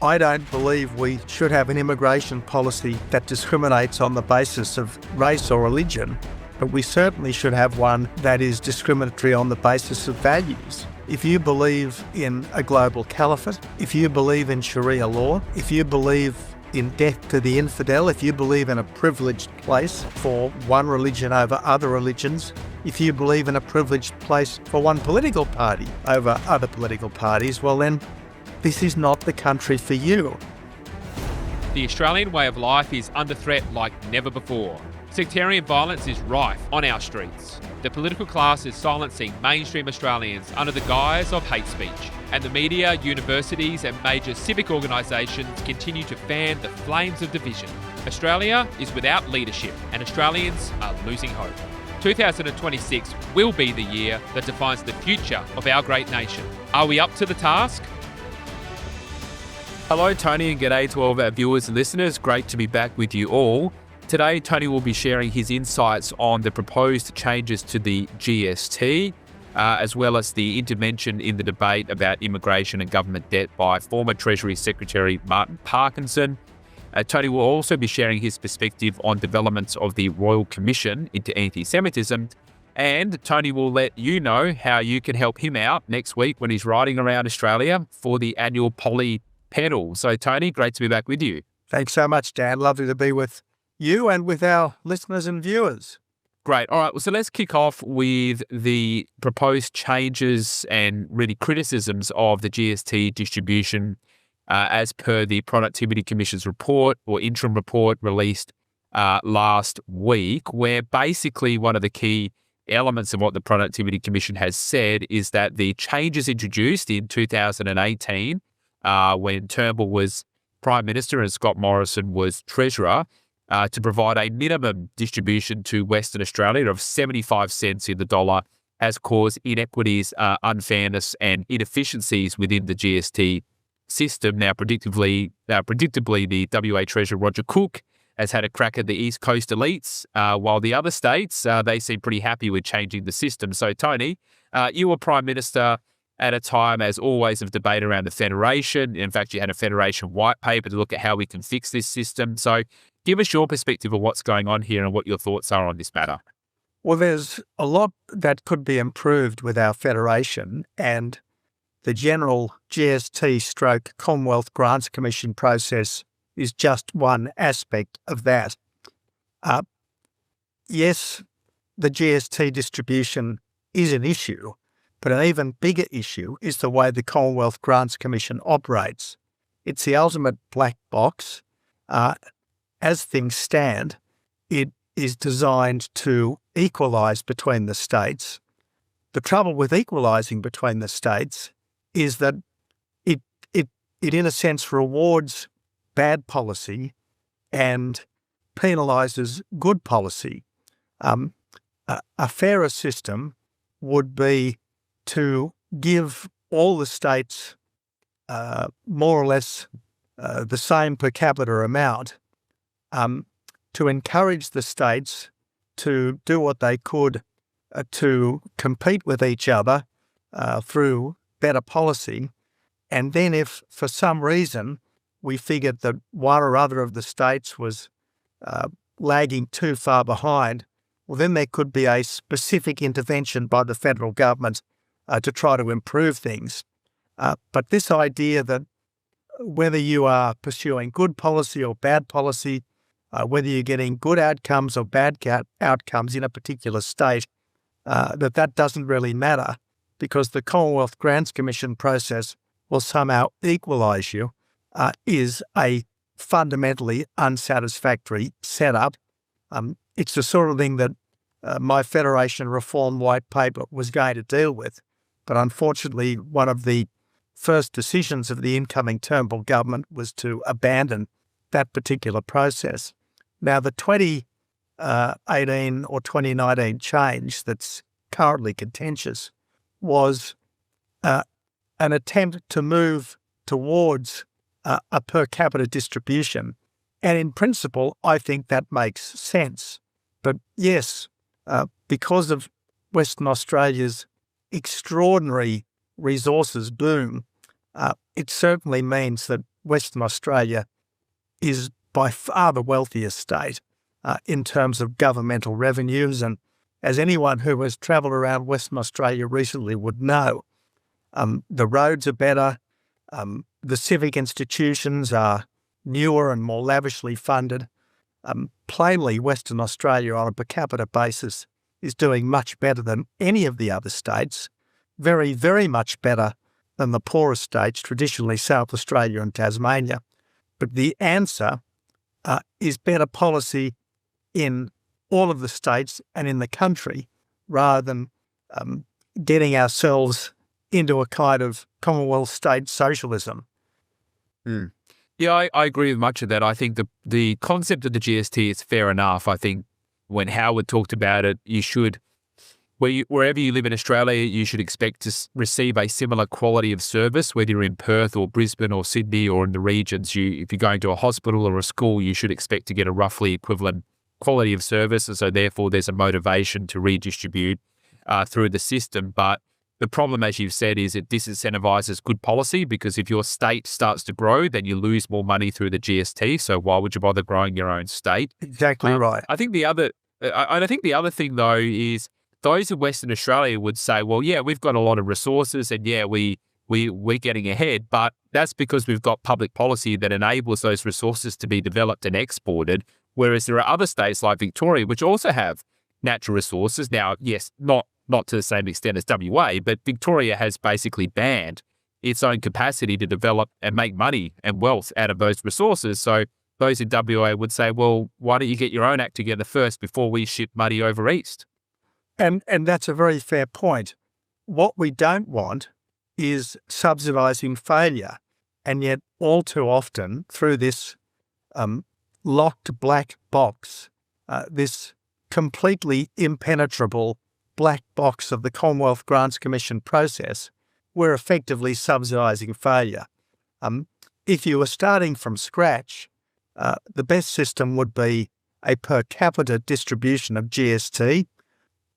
I don't believe we should have an immigration policy that discriminates on the basis of race or religion, but we certainly should have one that is discriminatory on the basis of values. If you believe in a global caliphate, if you believe in Sharia law, if you believe in death to the infidel, if you believe in a privileged place for one religion over other religions, if you believe in a privileged place for one political party over other political parties, well then, this is not the country for you. The Australian way of life is under threat like never before. Sectarian violence is rife on our streets. The political class is silencing mainstream Australians under the guise of hate speech. And the media, universities and major civic organisations continue to fan the flames of division. Australia is without leadership and Australians are losing hope. 2026 will be the year that defines the future of our great nation. Are we up to the task? Hello, Tony, and g'day to all of our viewers and listeners. Great to be back with you all. Today, Tony will be sharing his insights on the proposed changes to the GST, as well as the intervention in the debate about immigration and government debt by former Treasury Secretary Martin Parkinson. Tony will also be sharing his perspective on developments of the Royal Commission into anti-Semitism. And Tony will let you know how you can help him out next week when he's riding around Australia for the annual Poly Pedal. So, Tony, great to be back with you. Thanks so much, Dan. Lovely to be with you and with our listeners and viewers. Great. All right. Well, so let's kick off with the proposed changes and really criticisms of the GST distribution as per the Productivity Commission's report or interim report released last week, where basically one of the key elements of what the Productivity Commission has said is that the changes introduced in 2018 when Turnbull was Prime Minister and Scott Morrison was Treasurer, to provide a minimum distribution to Western Australia of 75 cents in the dollar has caused inequities, unfairness and inefficiencies within the GST system. Now, predictably, the WA Treasurer Roger Cook has had a crack at the East Coast elites, while the other states, they seem pretty happy with changing the system. So, Tony, you were Prime Minister at a time, as always, of debate around the Federation. In fact, you had a Federation white paper to look at how we can fix this system. So give us your perspective of what's going on here and what your thoughts are on this matter. Well, there's a lot that could be improved with our Federation, and the general GST stroke Commonwealth Grants Commission process is just one aspect of that. Yes, the GST distribution is an issue, but an even bigger issue is the way the Commonwealth Grants Commission operates. It's the ultimate black box. As things stand, it is designed to equalise between the states. The trouble with equalising between the states is that it in a sense rewards bad policy and penalises good policy. A fairer system would be to give all the states more or less the same per capita amount, to encourage the states to do what they could to compete with each other through better policy. And then if for some reason we figured that one or other of the states was lagging too far behind, well, then there could be a specific intervention by the federal government to try to improve things. But this idea that whether you are pursuing good policy or bad policy, whether you're getting good outcomes or bad outcomes in a particular state, that doesn't really matter because the Commonwealth Grants Commission process will somehow equalise you, is a fundamentally unsatisfactory setup. It's the sort of thing that my Federation Reform White Paper was going to deal with. But unfortunately, one of the first decisions of the incoming Turnbull government was to abandon that particular process. Now, the 2018 or 2019 change that's currently contentious was an attempt to move towards a per capita distribution. And in principle, I think that makes sense. But yes, because of Western Australia's extraordinary resources boom, it certainly means that Western Australia is by far the wealthiest state in terms of governmental revenues. And as anyone who has travelled around Western Australia recently would know, the roads are better, the civic institutions are newer and more lavishly funded. Plainly, Western Australia on a per capita basis is doing much better than any of the other states, very, very much better than the poorest states, traditionally South Australia and Tasmania. But the answer is better policy in all of the states and in the country, rather than getting ourselves into a kind of Commonwealth state socialism. Yeah, I agree with much of that. I think the concept of the GST is fair enough. I think when Howard talked about it, you should, wherever you live in Australia, you should expect to receive a similar quality of service, whether you're in Perth or Brisbane or Sydney or in the regions. If you're going to a hospital or a school, you should expect to get a roughly equivalent quality of service. And so therefore, there's a motivation to redistribute through the system. But the problem, as you've said, is it disincentivizes good policy, because if your state starts to grow, then you lose more money through the GST. So why would you bother growing your own state? Exactly right. I think the other thing though is those in Western Australia would say, well, yeah, we've got a lot of resources, and yeah, we're getting ahead, but that's because we've got public policy that enables those resources to be developed and exported. Whereas there are other states like Victoria, which also have natural resources. Now, yes, not to the same extent as WA, but Victoria has basically banned its own capacity to develop and make money and wealth out of those resources. So those in WA would say, well, why don't you get your own act together first before we ship money over east? And that's a very fair point. What we don't want is subsidising failure. And yet all too often through this locked black box, this completely impenetrable black box of the Commonwealth Grants Commission process, we're effectively subsidising failure. If you were starting from scratch, the best system would be a per capita distribution of GST,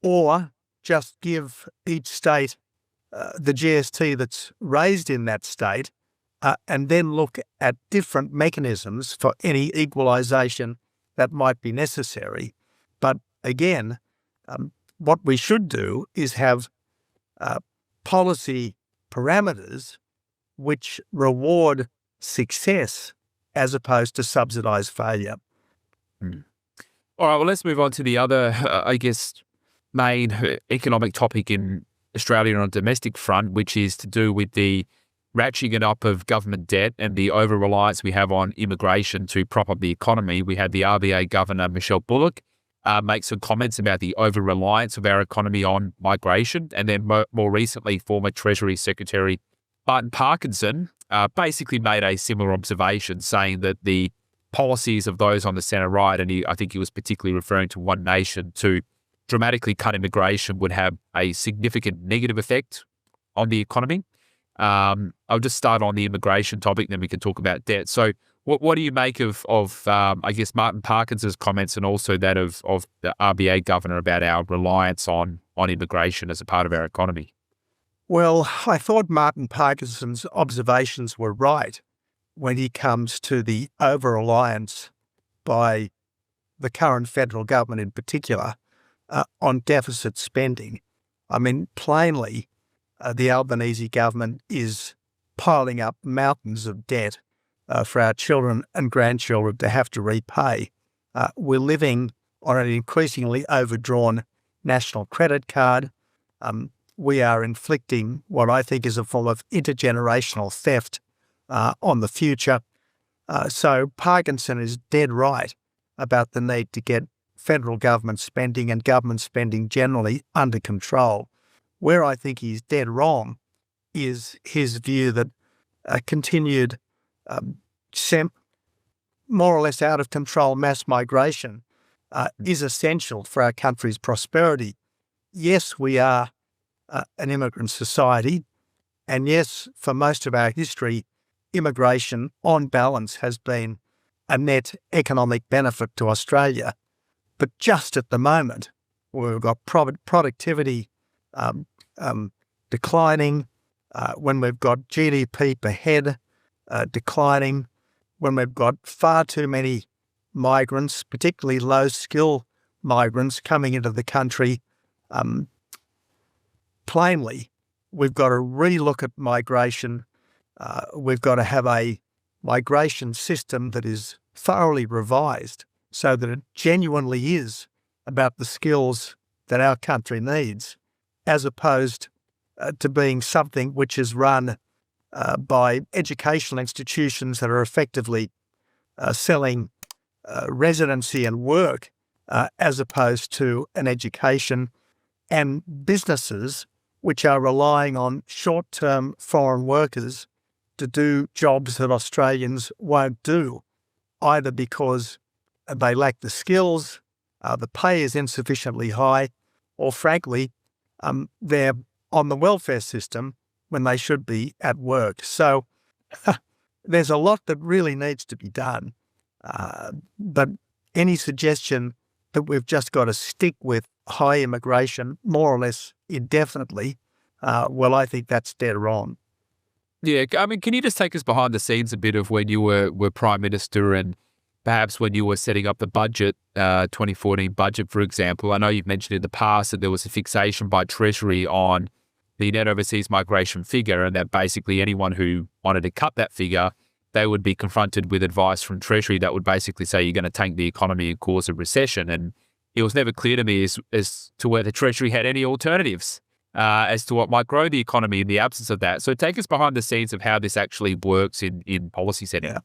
or just give each state the GST that's raised in that state, and then look at different mechanisms for any equalisation that might be necessary. But again, what we should do is have policy parameters which reward success as opposed to subsidise failure. All right, well, let's move on to the other, main economic topic in Australia on a domestic front, which is to do with the ratcheting up of government debt and the over-reliance we have on immigration to prop up the economy. We had the RBA Governor, Michelle Bullock, make some comments about the over-reliance of our economy on migration. And then more recently, former Treasury Secretary Martin Parkinson basically made a similar observation, saying that the policies of those on the centre right, and I think he was particularly referring to One Nation, to dramatically cut immigration would have a significant negative effect on the economy. I'll just start on the immigration topic, then we can talk about debt. So what do you make of Martin Parkinson's comments, and also that of the RBA governor about our reliance on immigration as a part of our economy? Well, I thought Martin Parkinson's observations were right when he comes to the over-reliance by the current federal government in particular on deficit spending. I mean, plainly, the Albanese government is piling up mountains of debt for our children and grandchildren to have to repay. We're living on an increasingly overdrawn national credit card. We are inflicting what I think is a form of intergenerational theft on the future. So Parkinson is dead right about the need to get federal government spending and government spending generally under control. Where I think he's dead wrong is his view that continued more or less out of control mass migration is essential for our country's prosperity. Yes, we are an immigrant society, and yes, for most of our history, immigration on balance has been a net economic benefit to Australia. But just at the moment, we've got productivity declining, when we've got GDP per head declining, when we've got far too many migrants, particularly low-skill migrants coming into the country, plainly, we've got to relook at migration. We've got to have a migration system that is thoroughly revised so that it genuinely is about the skills that our country needs, as opposed to being something which is run by educational institutions that are effectively selling residency and work as opposed to an education, and businesses which are relying on short-term foreign workers to do jobs that Australians won't do, either because they lack the skills, the pay is insufficiently high, or frankly, they're on the welfare system when they should be at work. So there's a lot that really needs to be done. But any suggestion that we've just got to stick with high immigration more or less indefinitely, well, I think that's dead wrong. Yeah, I mean, can you just take us behind the scenes a bit of when you were Prime Minister and perhaps when you were setting up the budget, 2014 budget, for example? I know you've mentioned in the past that there was a fixation by Treasury on the net overseas migration figure, and that basically anyone who wanted to cut that figure, they would be confronted with advice from Treasury that would basically say you're going to tank the economy and cause a recession. And it was never clear to me as to whether Treasury had any alternatives as to what might grow the economy in the absence of that. So take us behind the scenes of how this actually works in policy setting. Yeah.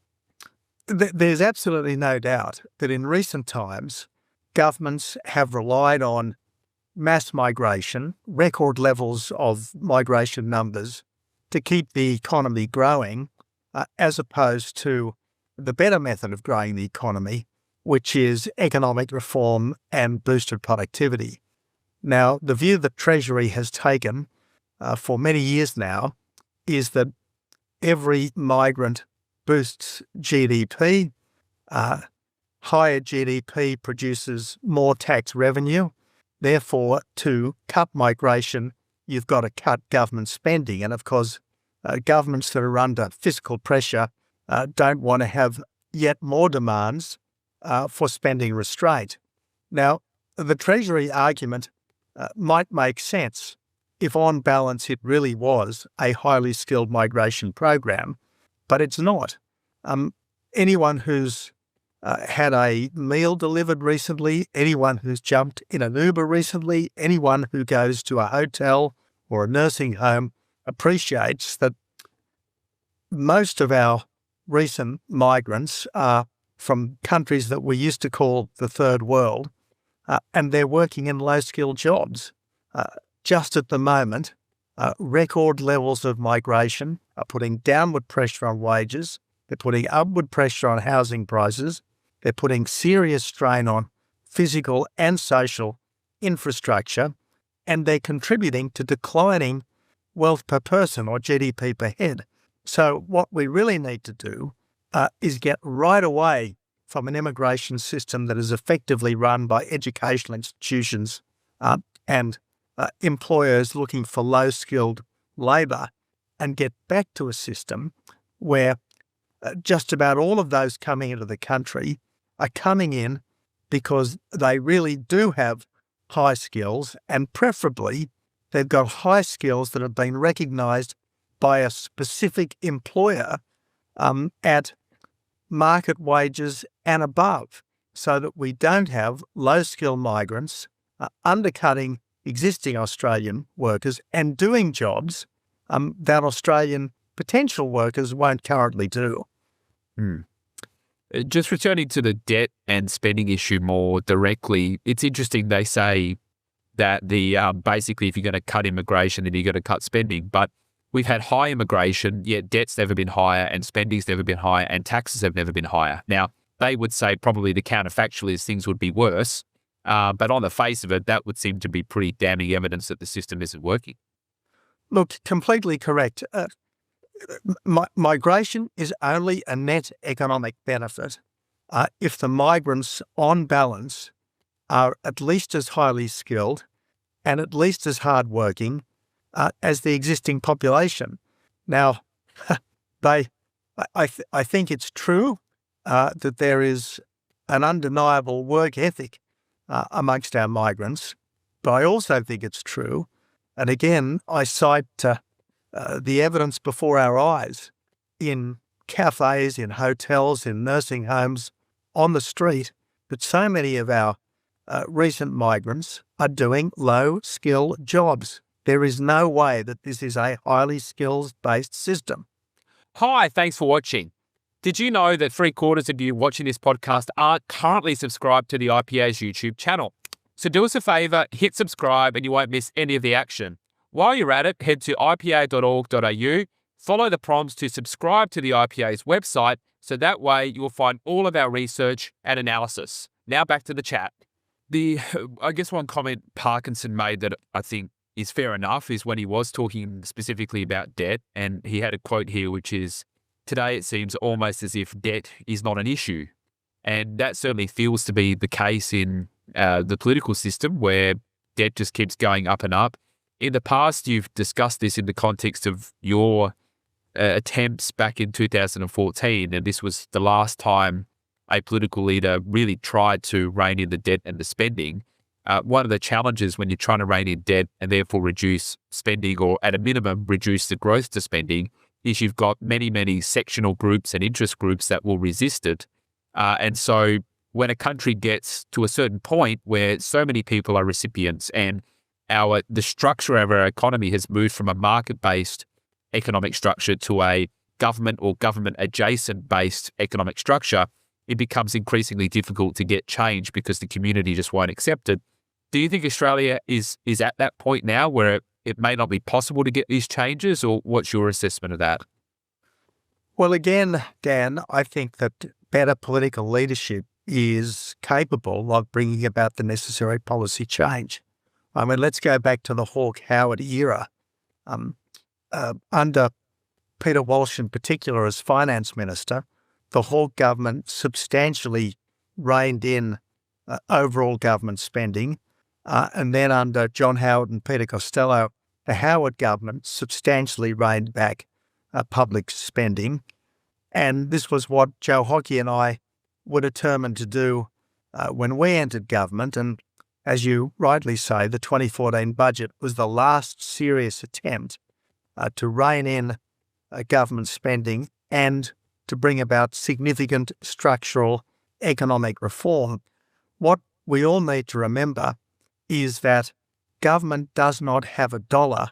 There's absolutely no doubt that in recent times, governments have relied on mass migration, record levels of migration numbers, to keep the economy growing, as opposed to the better method of growing the economy, which is economic reform and boosted productivity. Now, the view that Treasury has taken for many years now is that every migrant boosts GDP. Higher GDP produces more tax revenue. Therefore, to cut migration, you've got to cut government spending. And of course, governments that are under fiscal pressure don't want to have yet more demands for spending restraint. Now, the Treasury argument might make sense if on balance it really was a highly skilled migration program, but it's not. Anyone who's had a meal delivered recently, anyone who's jumped in an Uber recently, anyone who goes to a hotel or a nursing home appreciates that most of our recent migrants are from countries that we used to call the third world, and they're working in low-skilled jobs. Just at the moment, record levels of migration are putting downward pressure on wages, they're putting upward pressure on housing prices, they're putting serious strain on physical and social infrastructure, and they're contributing to declining wealth per person or GDP per head. So what we really need to do is get right away from an immigration system that is effectively run by educational institutions and employers looking for low-skilled labour, and get back to a system where just about all of those coming into the country are coming in because they really do have high skills, and preferably they've got high skills that have been recognised by a specific employer at market wages and above, so that we don't have low-skilled migrants undercutting existing Australian workers and doing jobs that Australian potential workers won't currently do. Just returning to the debt and spending issue more directly, it's interesting they say that the basically if you're going to cut immigration, then you're going to cut spending. But we've had high immigration, yet debt's never been higher and spending's never been higher and taxes have never been higher. Now, they would say probably the counterfactual is things would be worse. But on the face of it, that would seem to be pretty damning evidence that the system isn't working. Look, completely correct. Migration is only a net economic benefit if the migrants, on balance, are at least as highly skilled and at least as hardworking as the existing population. Now, they I think it's true that there is an undeniable work ethic amongst our migrants, but I also think it's true, and again, I cite the evidence before our eyes in cafes, in hotels, in nursing homes, on the street, that so many of our recent migrants are doing low-skill jobs. There is no way that this is a highly skills-based system. Hi, thanks for watching. Did you know that 3/4 of you watching this podcast aren't currently subscribed to the IPA's YouTube channel? So do us a favour, hit subscribe and you won't miss any of the action. While you're at it, head to ipa.org.au, follow the prompts to subscribe to the IPA's website, so that way you'll find all of our research and analysis. Now back to the chat. I guess one comment Parkinson made that I think is fair enough is when he was talking specifically about debt, and he had a quote here which is, "Today it seems almost as if debt is not an issue." And that certainly feels to be the case in the political system, where debt just keeps going up and up. In the past, you've discussed this in the context of your attempts back in 2014, and this was the last time a political leader really tried to rein in the debt and the spending. One of the challenges when you're trying to rein in debt and therefore reduce spending, or at a minimum reduce the growth to spending, is you've got many, many sectional groups and interest groups that will resist it. And so when a country gets to a certain point where so many people are recipients and the structure of our economy has moved from a market-based economic structure to a government or government-adjacent based economic structure, it becomes increasingly difficult to get change because the community just won't accept it. Do you think Australia is at that point now where it may not be possible to get these changes, or what's your assessment of that? Well, again, Dan, I think that better political leadership is capable of bringing about the necessary policy change. I mean, let's go back to the Hawke-Howard era. Under Peter Walsh in particular as finance minister, the Hawke government substantially reined in overall government spending. And then under John Howard and Peter Costello, the Howard government substantially reined back public spending. And this was what Joe Hockey and I were determined to do when we entered government. And as you rightly say, the 2014 budget was the last serious attempt to rein in government spending and to bring about significant structural economic reform. What we all need to remember is that government does not have a dollar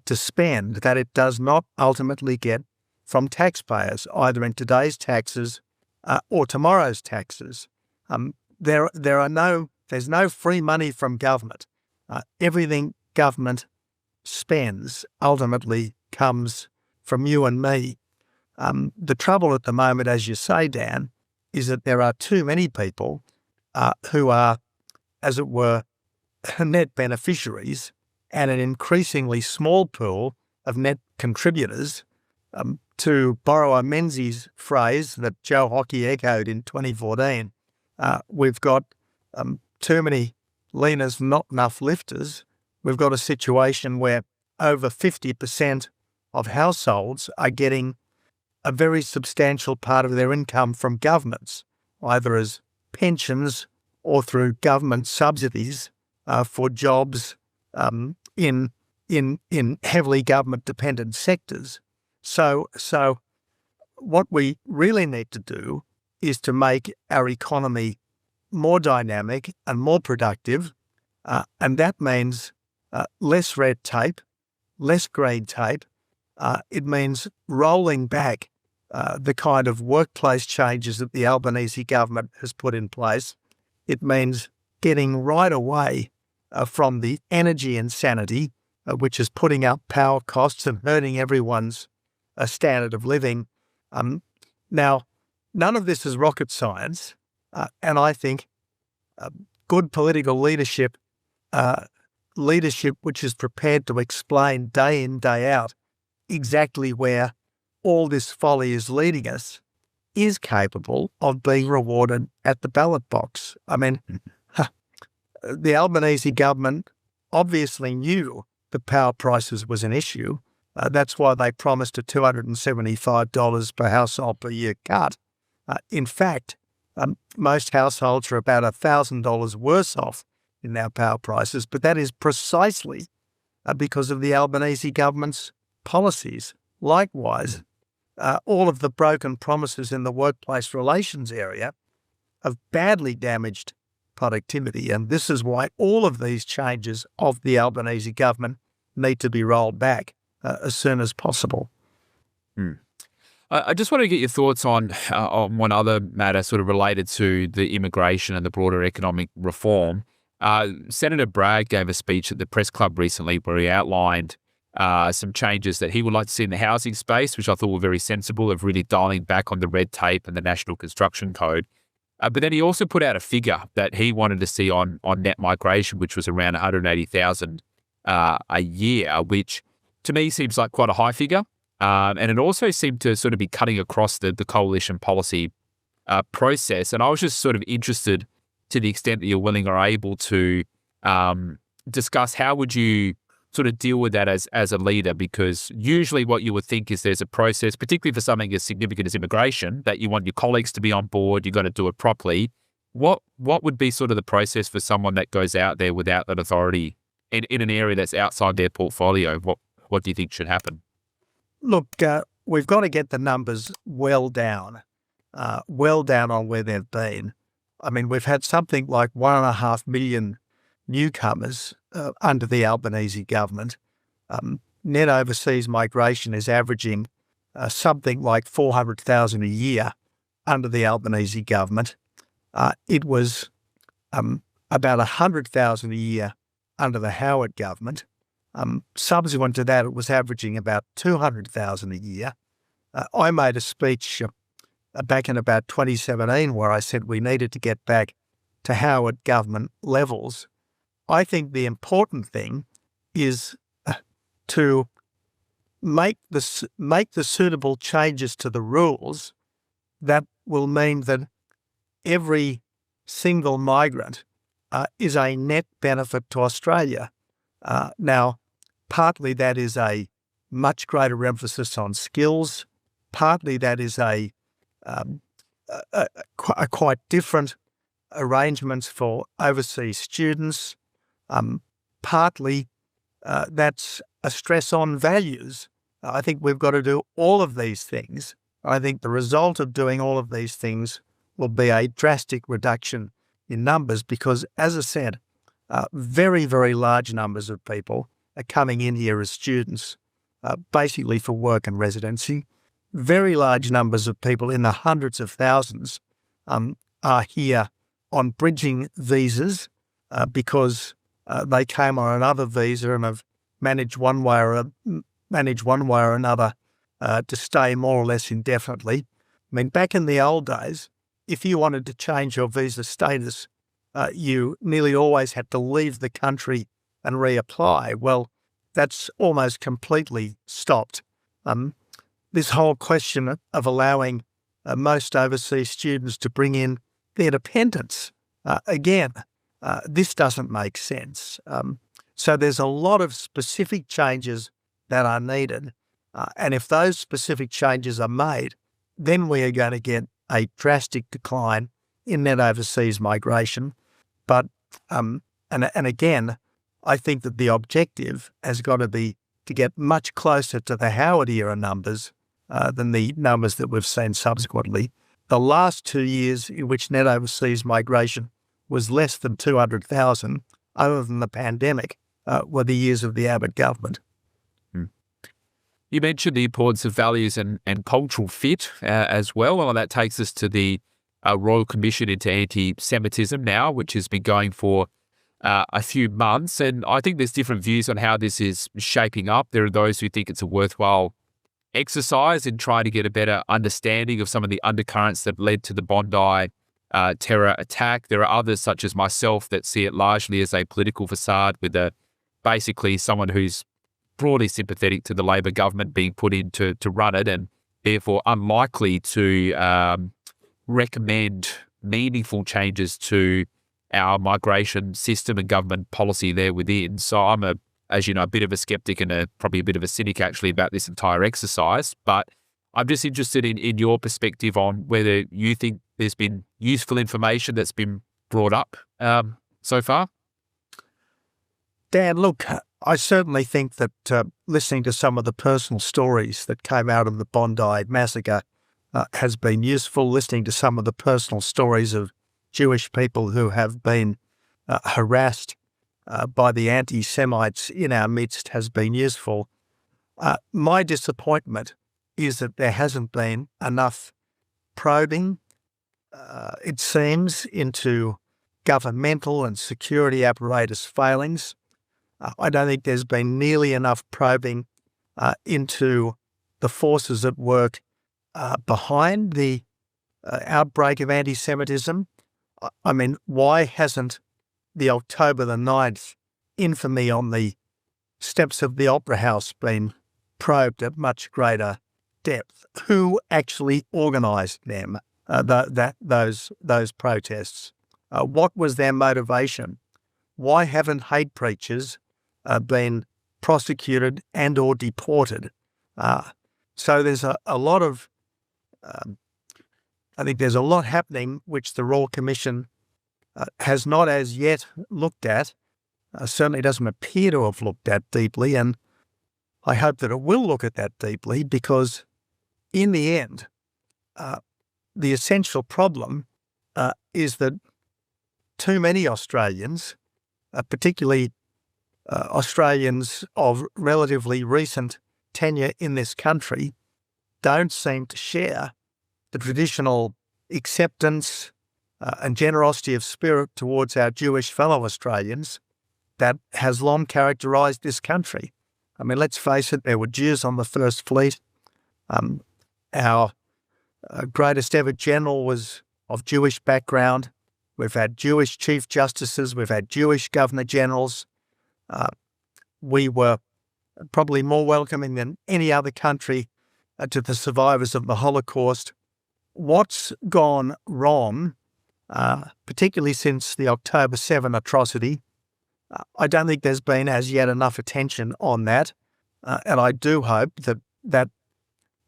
to spend that it does not ultimately get from taxpayers, either in today's taxes or tomorrow's taxes. There's no free money from government. Everything government spends ultimately comes from you and me. The trouble at the moment, as you say, Dan, is that there are too many people who are, as it were, net beneficiaries and an increasingly small pool of net contributors. To borrow a Menzies phrase that Joe Hockey echoed in 2014, we've got too many leaners, not enough lifters. We've got a situation where over 50% of households are getting a very substantial part of their income from governments, either as pensions or through government subsidies for jobs in heavily government-dependent sectors. So what we really need to do is to make our economy more dynamic and more productive, and that means less red tape, less green tape. It means rolling back the kind of workplace changes that the Albanese government has put in place. It means getting right away from the energy insanity, which is putting up power costs and hurting everyone's standard of living. Now, none of this is rocket science, and I think good political leadership, leadership which is prepared to explain day in, day out exactly where all this folly is leading us, is capable of being rewarded at the ballot box. I mean, the Albanese government obviously knew that power prices was an issue, That's why they promised a $275 per household per year cut. In fact, most households are about $1,000 worse off in our power prices, but that is precisely because of the Albanese government's policies. Likewise, all of the broken promises in the workplace relations area have badly damaged productivity, and this is why all of these changes of the Albanese government need to be rolled back as soon as possible. I just want to get your thoughts on one other matter sort of related to the immigration and the broader economic reform. Senator Bragg gave a speech at the Press Club recently where he outlined some changes that he would like to see in the housing space, which I thought were very sensible, of really dialing back on the red tape and the National Construction Code. But then he also put out a figure that he wanted to see on net migration, which was around 180,000 a year, which to me seems like quite a high figure. And it also seemed to sort of be cutting across the coalition policy process. And I was just sort of interested, to the extent that you're willing or able to discuss, how would you sort of deal with that as a leader? Because usually what you would think is there's a process, particularly for something as significant as immigration, that you want your colleagues to be on board, you've got to do it properly. What would be sort of the process for someone that goes out there without that authority in an area that's outside their portfolio? What do you think should happen? Look, we've got to get the numbers well down on where they've been. I mean, we've had something like 1.5 million newcomers under the Albanese government. Net overseas migration is averaging something like 400,000 a year under the Albanese government. It was about 100,000 a year under the Howard government. Subsequent to that, it was averaging about 200,000 a year. I made a speech back in about 2017 where I said we needed to get back to Howard government levels. I think the important thing is to make the suitable changes to the rules that will mean that every single migrant is a net benefit to Australia. Now, partly that is a much greater emphasis on skills. Partly that is a quite different arrangements for overseas students. Partly that's a stress on values. I think we've got to do all of these things. I think the result of doing all of these things will be a drastic reduction in numbers because, as I said, very, very large numbers of people are coming in here as students, basically for work and residency. Very large numbers of people, in the hundreds of thousands, are here on bridging visas because they came on another visa and have managed one way or another to stay more or less indefinitely. I mean, back in the old days, if you wanted to change your visa status, you nearly always had to leave the country and reapply. Well, that's almost completely stopped. This whole question of allowing most overseas students to bring in their dependents, this doesn't make sense. So there's a lot of specific changes that are needed. And if those specific changes are made, then we are going to get a drastic decline in net overseas migration. But, and again, I think that the objective has got to be to get much closer to the Howard era numbers than the numbers that we've seen subsequently. The last 2 years in which net overseas migration was less than 200,000, other than the pandemic, were the years of the Abbott government. You mentioned the importance of values and cultural fit as well. And that takes us to the Royal Commission into Anti-Semitism now, which has been going for a few months. And I think there's different views on how this is shaping up. There are those who think it's a worthwhile exercise in trying to get a better understanding of some of the undercurrents that led to the Bondi terror attack. There are others, such as myself, that see it largely as a political facade with basically someone who's broadly sympathetic to the Labor government being put in to run it, and therefore unlikely to recommend meaningful changes to our migration system and government policy there within. So I'm a as you know, a bit of a skeptic and probably a bit of a cynic actually about this entire exercise. But I'm just interested in your perspective on whether you think there's been useful information that's been brought up so far. Dan, look, I certainly think that listening to some of the personal stories that came out of the Bondi massacre has been useful. Listening to some of the personal stories of Jewish people who have been harassed by the anti-Semites in our midst has been useful. My disappointment is that there hasn't been enough probing, it seems, into governmental and security apparatus failings. I don't think there's been nearly enough probing into the forces at work behind the outbreak of anti-Semitism. I mean, why hasn't the October the 9th infamy on the steps of the Opera House been probed at much greater depth? Who actually organised them, those protests? What was their motivation? Why haven't hate preachers been prosecuted and or deported? So there's a lot of, I think there's a lot happening which the Royal Commission has not as yet looked at, certainly doesn't appear to have looked at deeply, and I hope that it will look at that deeply, because in the end, the essential problem is that too many Australians, particularly Australians of relatively recent tenure in this country, don't seem to share the traditional acceptance and generosity of spirit towards our Jewish fellow Australians that has long characterised this country. I mean, let's face it, there were Jews on the First Fleet. Our greatest ever general was of Jewish background. We've had Jewish chief justices. We've had Jewish governor generals. We were probably more welcoming than any other country to the survivors of the Holocaust. What's gone wrong, particularly since the October 7 atrocity? I don't think there's been as yet enough attention on that, and I do hope that that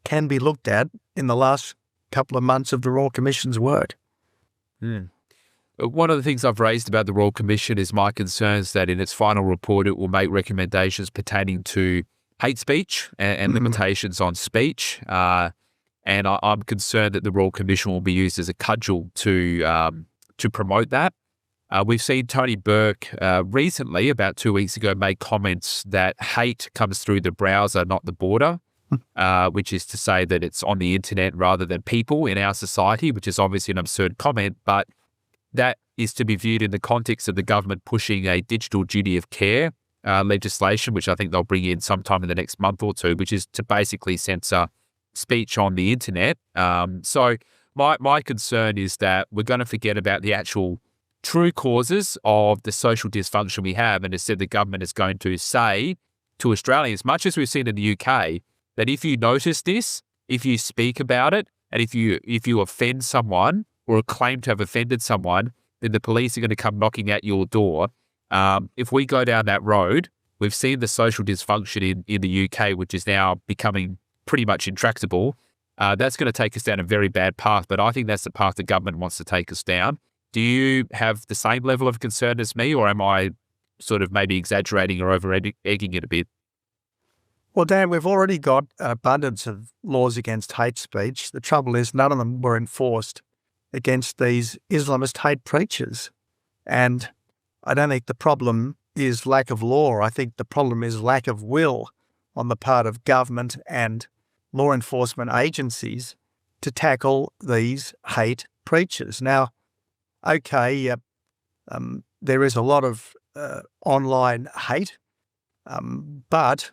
can be looked at in the last couple of months of the Royal Commission's work. One of the things I've raised about the Royal Commission is my concerns that in its final report it will make recommendations pertaining to hate speech and limitations on speech. And I'm concerned that the Royal Commission will be used as a cudgel to promote that. We've seen Tony Burke recently, about 2 weeks ago, make comments that hate comes through the browser, not the border, which is to say that it's on the internet rather than people in our society, which is obviously an absurd comment, but that is to be viewed in the context of the government pushing a digital duty of care legislation, which I think they'll bring in sometime in the next month or two, which is to basically censor speech on the internet. So my concern is that we're going to forget about the actual true causes of the social dysfunction we have, and instead the government is going to say to Australians, much as we've seen in the UK, that if you notice this, if you speak about it, and if you offend someone or claim to have offended someone, then the police are going to come knocking at your door. If we go down that road, we've seen the social dysfunction in the UK, which is now becoming pretty much intractable. That's going to take us down a very bad path, but I think that's the path the government wants to take us down. Do you have the same level of concern as me, or am I sort of maybe exaggerating or over-egging it a bit? Well, Dan, we've already got an abundance of laws against hate speech. The trouble is none of them were enforced against these Islamist hate preachers. And I don't think the problem is lack of law. I think the problem is lack of will on the part of government and law enforcement agencies to tackle these hate preachers. Now, okay, there is a lot of online hate, but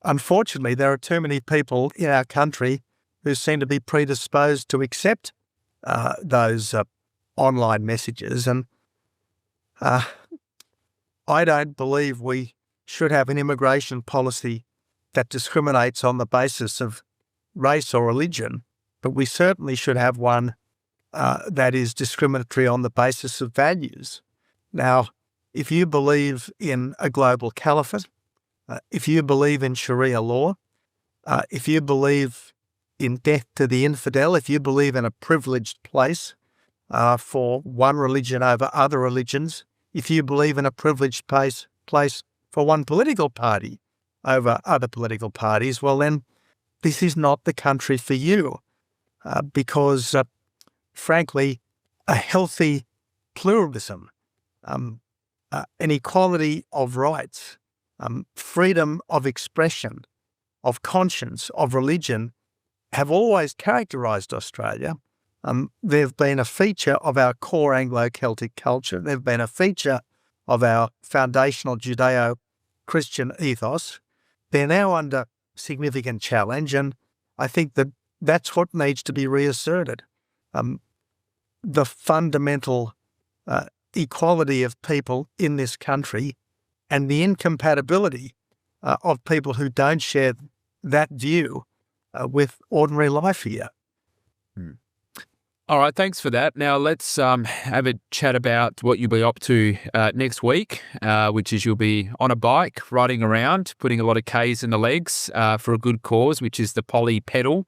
unfortunately there are too many people in our country who seem to be predisposed to accept those online messages. And I don't believe we should have an immigration policy that discriminates on the basis of race or religion, but we certainly should have one that is discriminatory on the basis of values. Now, if you believe in a global caliphate, If you believe in Sharia law, if you believe in death to the infidel, if you believe in a privileged place for one religion over other religions, if you believe in a privileged place for one political party over other political parties, well then this is not the country for you because, frankly, a healthy pluralism, an equality of rights, freedom of expression, of conscience, of religion, have always characterised Australia. They've been a feature of our core Anglo-Celtic culture. They've been a feature of our foundational Judeo-Christian ethos. They're now under significant challenge, and I think that that's what needs to be reasserted. The fundamental equality of people in this country and the incompatibility of people who don't share that view with ordinary life here. All right, thanks for that. Now let's have a chat about what you'll be up to next week, which is you'll be on a bike, riding around, putting a lot of Ks in the legs for a good cause, which is the Poly Pedal,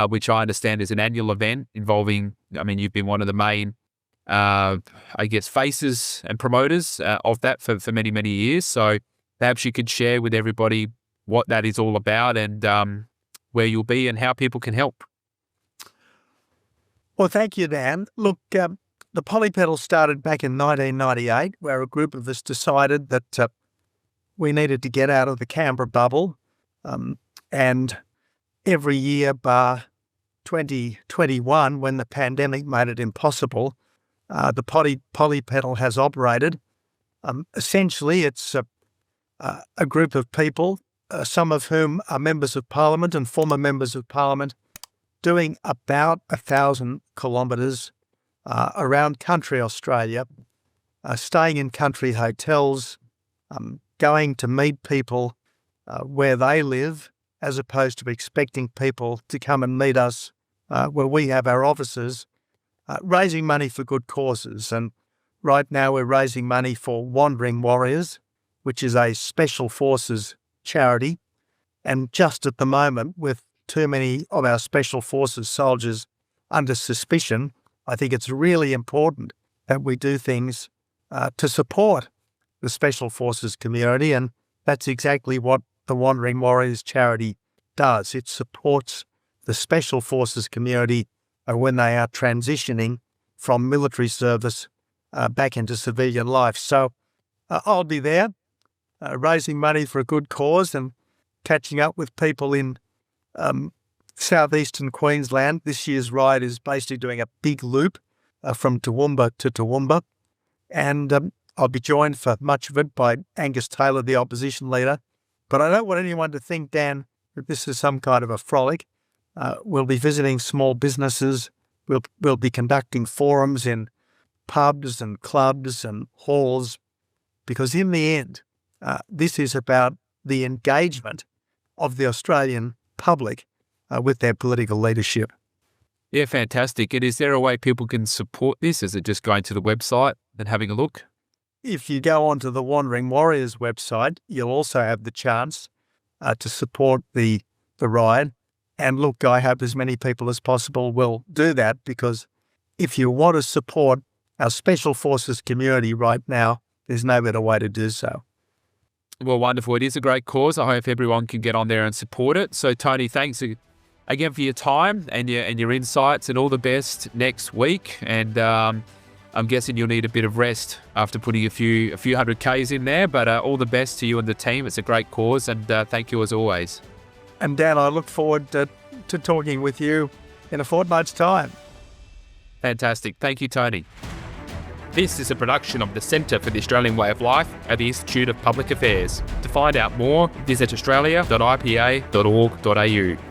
which I understand is an annual event involving, you've been one of the main, faces and promoters of that for many, many years. So perhaps you could share with everybody what that is all about and where you'll be and how people can help. Well, thank you, Dan. Look, the Poly Pedal started back in 1998, where a group of us decided that we needed to get out of the Canberra bubble. And every year, bar 2021, when the pandemic made it impossible, the Poly Pedal has operated. Essentially, it's a group of people, some of whom are members of Parliament and former members of Parliament, doing about 1,000 kilometres around country Australia, staying in country hotels, going to meet people where they live, as opposed to expecting people to come and meet us where we have our offices, raising money for good causes. And right now we're raising money for Wandering Warriors, which is a special forces charity. And just at the moment, with too many of our special forces soldiers under suspicion, I think it's really important that we do things to support the special forces community, and that's exactly what the Wandering Warriors charity does. It supports the special forces community when they are transitioning from military service back into civilian life. So I'll be there raising money for a good cause and catching up with people in southeastern Queensland. This year's ride is basically doing a big loop from Toowoomba to Toowoomba, and I'll be joined for much of it by Angus Taylor, the opposition leader. But I don't want anyone to think, Dan, that this is some kind of a frolic. We'll be visiting small businesses. We'll be conducting forums in pubs and clubs and halls, because in the end, this is about the engagement of the Australian public with their political leadership. Yeah, fantastic. And is there a way people can support this? Is it just going to the website and having a look? If you go onto the Wandering Warriors website, you'll also have the chance to support the ride. And look, I hope as many people as possible will do that, because if you want to support our Special Forces community right now, there's no better way to do so. Well, wonderful. It is a great cause. I hope everyone can get on there and support it. So, Tony, thanks again for your time and your insights, and all the best next week. And I'm guessing you'll need a bit of rest after putting a few hundred Ks in there, but all the best to you and the team. It's a great cause, and thank you as always. And Dan, I look forward to talking with you in a fortnight's time. Fantastic. Thank you, Tony. This is a production of the Centre for the Australian Way of Life at the Institute of Public Affairs. To find out more, visit australia.ipa.org.au.